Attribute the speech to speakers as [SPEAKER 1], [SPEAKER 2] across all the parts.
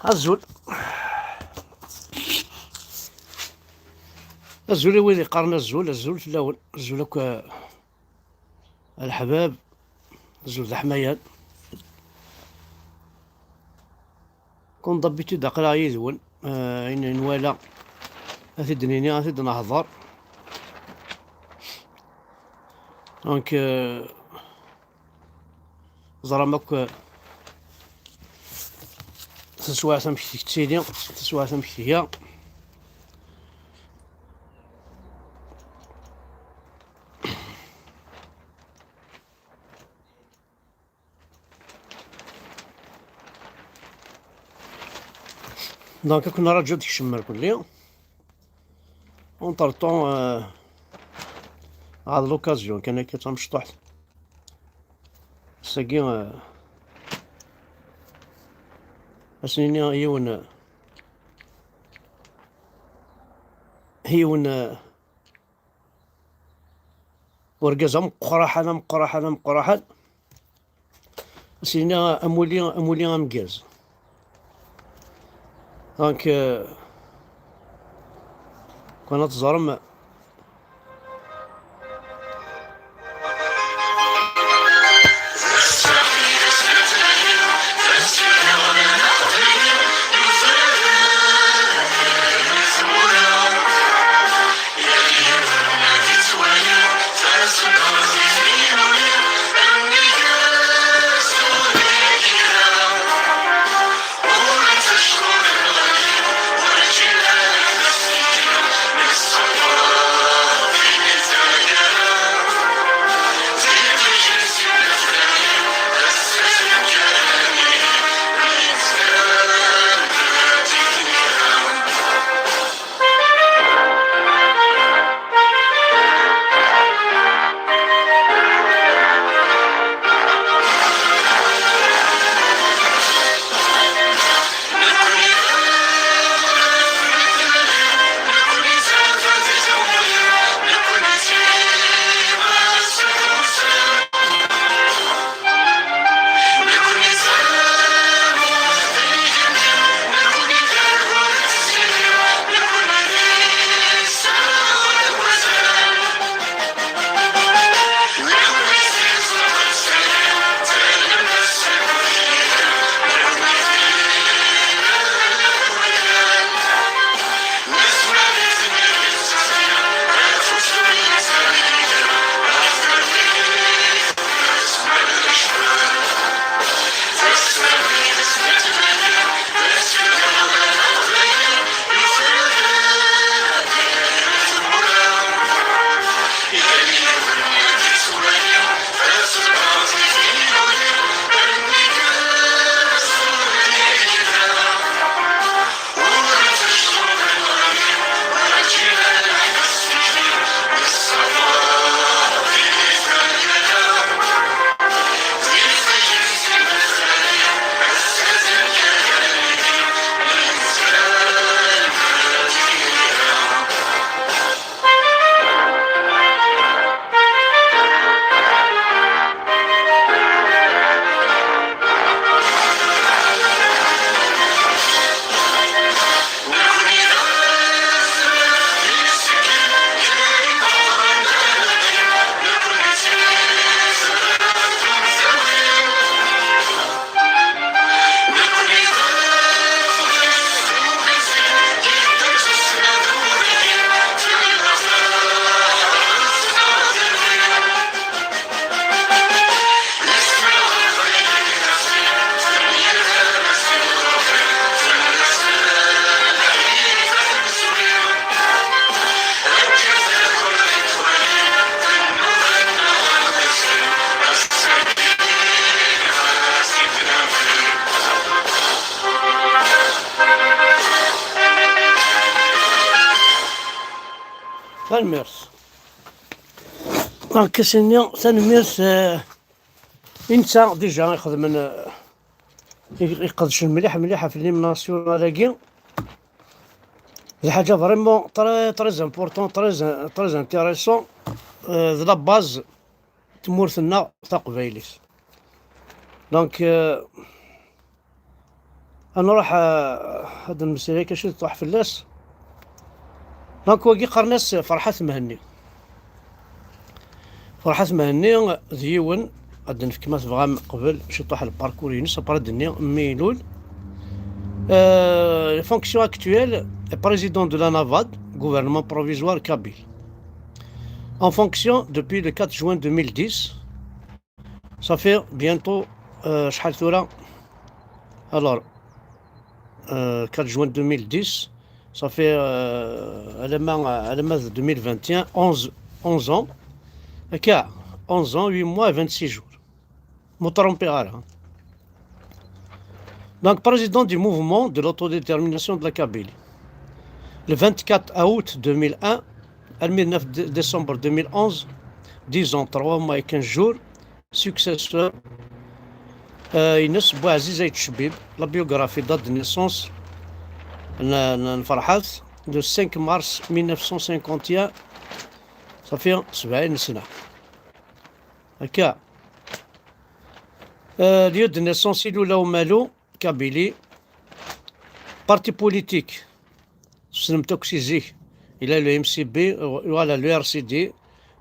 [SPEAKER 1] الزول الزول وين يقارن الزول في الاول الزول هكا الحباب الزول د حمايان كون ضبيتو دا قرا يدون إن نوالا أثيد نيني أثيد نهضر دونك زرامك تسوا سمشتي كتيني تسوا سمشتي هي دونك كنا راجل ديك الشمال كلي اون طون هاد لوكازيون كان هكا تمشطوح ساكي اسنيني هيون ورقازة مقراحة سينا امولي امكاز دونك كنا تزرم تنميرس دونك سيني تنميرس انت ديجا يخدم يقدش مليحه في ليمناسيون هذاكي حاجه فريمون تري امبورطون تري انتيريسون لا باز تمورثنا تاع قبايليس دونك انا راح هاد المسيرة كاش تروح فلاس. دونك واقي قرناس فرحات مهني. فرحات مهني ديون غادي نفك ما تبغى قبل شي طاح الباركور ينس بردني ميلول. Les fonctions actuelles est président de la NAVAD, gouvernement provisoire kabyle. En fonction depuis le 4 juin 2010, ça fait bientôt شحال ثورة. Alors 4 juin 2010, ça fait à la 2021 11 ans. 11 ans, 8 mois et 26 jours. Donc, président du mouvement de l'autodétermination de la Kabylie. Le 24 août 2001, le 9 décembre 2011, 10 ans, 3 mois et 15 jours, successeur Inès Bouaziz Aït Chbib, la biographie date de naissance, le 5 mars 1951, ça fait 70 سنة. هكا lieu de naissance Iloula Oumalou, Kabylie, parti politique, il a le MCB, voilà le RCD,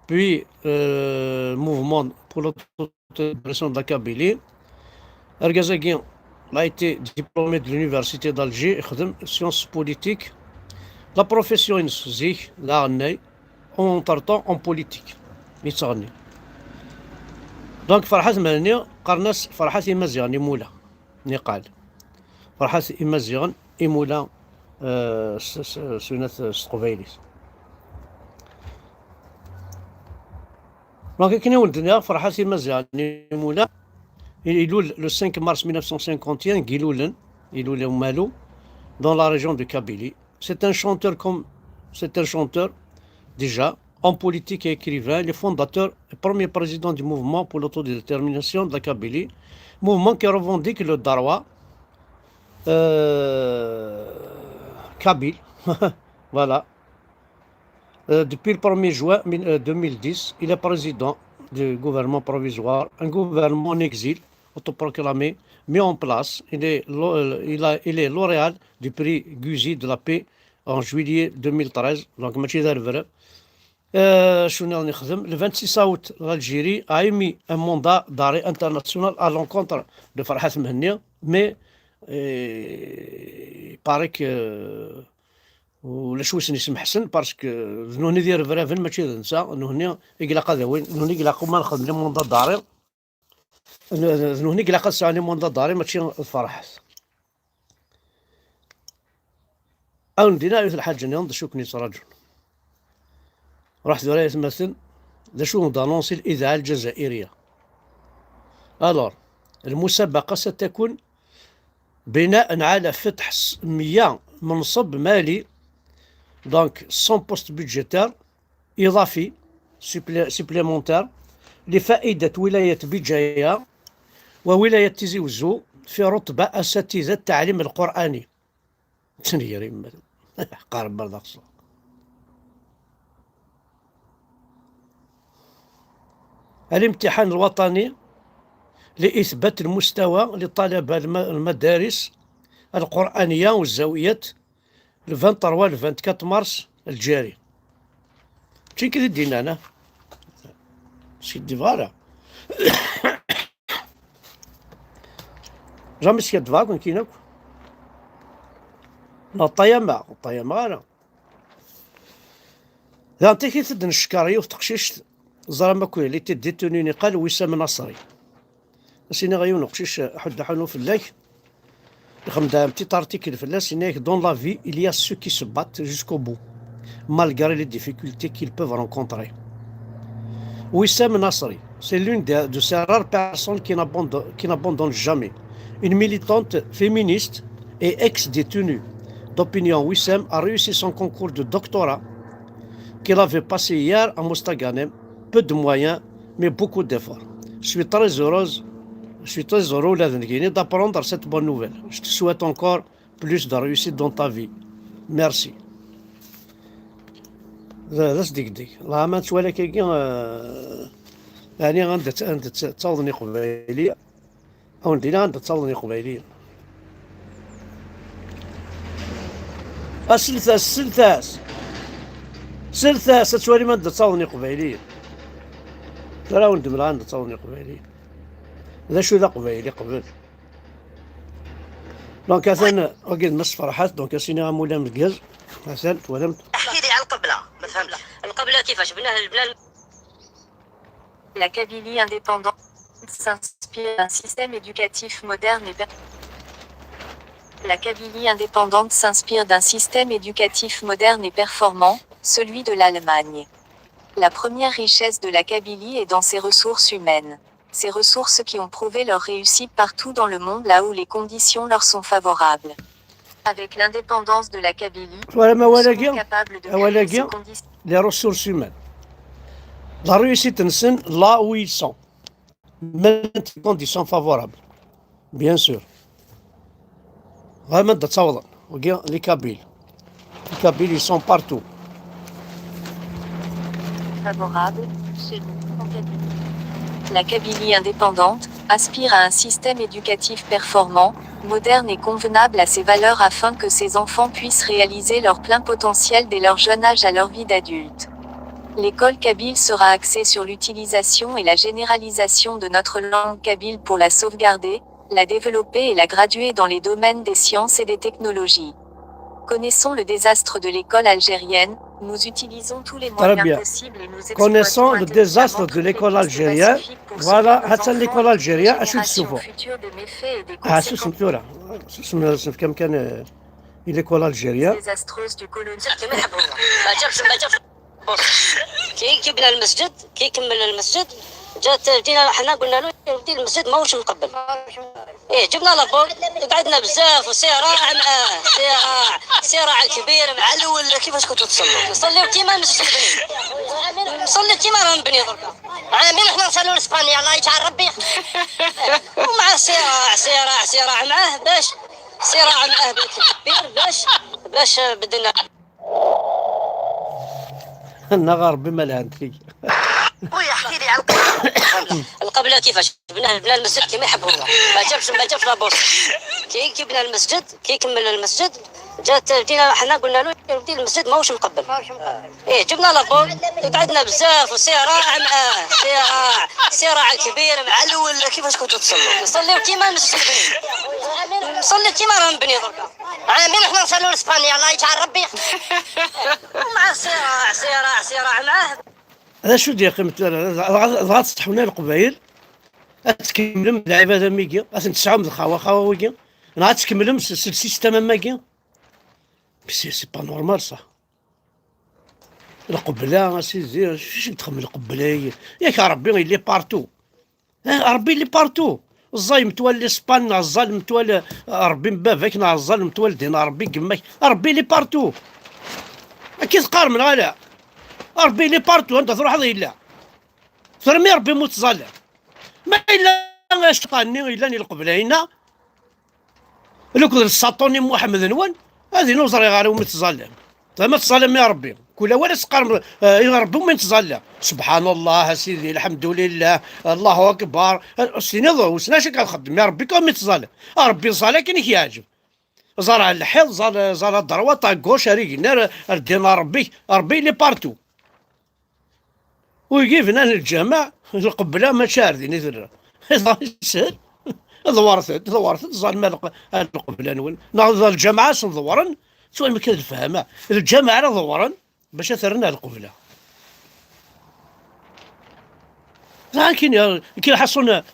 [SPEAKER 1] puis mouvement pour l'autorisation de la Kabylie. Ergazagien a été diplômé de l'université d'Alger, sciences politiques. La profession Zik, la en partant en politique. Donc فرحات مالني قرناس فرحات إمازيغان إمولا نقال فرحات إمازيغان إمولا سنة ستقبيليس. دونك كنا ولدنا فرحات إمازيغان إمولا يلول le 5 mars 1951 Giloulen Malou dans la région de Kabylie. C'est un chanteur déjà en politique et écrivain, le fondateur et premier président du mouvement pour l'autodétermination de la Kabylie, mouvement qui revendique le Darwa kabyle. Voilà. Depuis le 1er juin 2010, il est président du gouvernement provisoire, un gouvernement en exil, autoproclamé, mis en place. Il est lauréat du prix Guzi de la paix en juillet 2013. Donc, le 26 août, l'Algérie a émis un mandat d'arrêt international à l'encontre de Farhat Mehnia, mais il paraît que ولا شو سنسم حسن باسكو ذنوني ديال فرافن ماشي ننسى انه يقلق ذوين انه يقلق ما ناخذ لي منضد داري انه يقلق ساني منضد داري ماشي الفرح او ندينا في الحاجه نض شوكني رجل رحت ورايا مثلا ذا شو دانونسي الاذاعه الجزائريه. الور المسابقه ستكون بناء على فتح 100 منصب مالي دونك 100 بوست بودجيتير إضافي سيبليمونتير لفائدة ولاية بجاية وولاية تيزي وزو في رتبة أساتذة التعليم القرآني. تنيري قارب برضاق الامتحان الوطني لإثبات المستوى لطلبة المدارس القرآنية والزاويات le 23 le 24 mars الجاري. شي كذا دينا أنا شي ديفارا جامي سكي ديفار كون كينوك لا طيامة أنا ذا أنت كي تدن الشكارية وتقشيش زرا كوي اللي تديتوني قال وسام نصري سيني غيون قشيش حد حنو في اللاك. Comme d'un petit article, dans la vie, il y a ceux qui se battent jusqu'au bout, malgré les difficultés qu'ils peuvent rencontrer. Wissam Nasri, c'est l'une de ces rares personnes qui n'abandonnent jamais. Une militante féministe et ex-détenue d'opinion, Wissam a réussi son concours de doctorat qu'il avait passé hier à Mostaganem. Peu de moyens, mais beaucoup d'efforts. Je suis très heureux d'apprendre cette bonne nouvelle. Je te souhaite encore plus de réussite dans ta vie. Merci. لا صديق الله ما تولى كي يعني غنت تصاوضني قبيلية او ندينا غنت تصاوضني قبيلية سلثاس تولي ما تصوني قبيلية ترى وندم الآن تصوني قبيلية ذا شو ذا قبيلي قبل دونك اثنا وقيل مس فرحات دونك سينا مولا مزقاز مثلا تولمت.
[SPEAKER 2] احكي لي على القبلة ما فهمتش القبلة كيفاش بناها البلاد.
[SPEAKER 3] La Kabylie indépendante s'inspire d'un système éducatif moderne et La Kabylie indépendante s'inspire d'un système éducatif moderne et performant, celui de l'Allemagne. La première richesse de la Kabylie est dans ses ressources humaines. Ces ressources qui ont prouvé leur réussite partout dans le monde là où les conditions leur sont favorables. Avec l'indépendance de la Kabylie, nous sommes capables de créer ces conditions.
[SPEAKER 1] Les ressources humaines. La réussite نسن là où ils sont. Maintenant ils sont favorables. Bien sûr. Vraiment تصور les Kabyles. Les Kabyles ils sont partout.
[SPEAKER 3] Favorable, chez nous, en Kabylie. La Kabylie indépendante aspire à un système éducatif performant, moderne et convenable à ses valeurs afin que ses enfants puissent réaliser leur plein potentiel dès leur jeune âge à leur vie d'adulte. L'école kabyle sera axée sur l'utilisation et la généralisation de notre langue kabyle pour la sauvegarder, la développer et la graduer dans les domaines des sciences et des technologies. Connaissons le désastre de l'école algérienne, nous utilisons tous les moyens possibles et nous exploitons
[SPEAKER 1] Connaissons le désastre de l'école algérienne. Voilà, حتى l'école algérienne اش تشوفوا سمعتوها سمعت كم كان l'école algérienne
[SPEAKER 3] désastreuse du colonialisme.
[SPEAKER 2] ما جابش كي بنى المسجد كي كمل المسجد جينا حنا قلنا له يا ودي المسجد ماهوش مقبل. جبنا لابور قعدنا بزاف وصراع معاه صراع كبير مع الاول. كيفاش كنتوا تصلوا؟ نصليو كيما المسجد مبني نصلي كيما راه مبني دركا عامين حنا نصليو الاسبانيا الله يجعل ربي ومع صراع معاه باش صراع معاه كبير باش بدنا
[SPEAKER 1] النغار بما لا عندك.
[SPEAKER 2] خويا احكي لي على القبلة كيفاش بنى المسجد كيما يحب هو ما جابش لابورس كي بنى المسجد كي كمل المسجد جينا حنا قلنا له يا ودي المسجد ماهوش مقبل. جبنا لابور قعدنا بزاف وصراع معاه صراع كبير مع الاول. كيفاش كنتوا تصلوا؟ نصليو كيما المسجد مبني نصلي كيما راه مبني دركا عامين حنا نصليو الاسبانيا الله يجعل ربي ومع صراع معاه.
[SPEAKER 1] هذا شو ديال قيمة غتسطحونا القبايل غتكملهم العبادة ميكيا غتنتسعهم الخواويكيا غتكملهم السيستم ماكيا سي با نورمال صح. القبلة سيدي فاش تخمم القبلة ياك ربي اللي بارتو ربي اللي بارتو الزاي متولي اسبان الظالم متولي ربي مبافاك الظالم متولدين ربي كماك ربي اللي بارتو اكيد قار من غلا ربي لي بارتو انت تروح لا فرمي ربي متظلم ما الا شطاني الا ني القبلينا لو كنت الساطوني محمد نوان هذه نوزري غير متظلم ما تظلم يا ربي كل ولا سقر يا ربي ومن تظلم سبحان الله سيدي الحمد لله الله اكبر سيني ضو سناش كنخدم يا ربي كون متظلم ربي صالح كي يعجب زرع الحيض زرع الضروه طاكوش ريقنا ردينا ربي لي بارتو ويجيبنا الجماع القبله ما شاردين يدرى سهل ضورت ظلم القبله نول ناض الجماعه صدورن سواء ما كان الفهمه الجماعه ضورن باش اثرنا القبله لكن كي حصلنا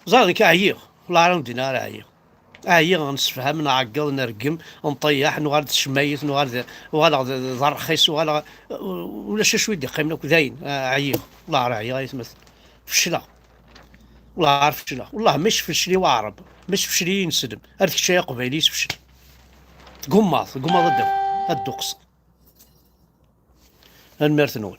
[SPEAKER 1] زاد كعيق والله راه دينا عيق نسفهم نعقل نرقم نطيح نغاد الشمايت نغاد ضرخيس ولا شويه قيمنا كذاين عيق والله راه عيق يتمثل فشله والله عارف فشله والله مش فشلي واعرب مش فشلي ينسدم هذاك الشيء قبيليس فشل قماض الدم الدقص المرث نول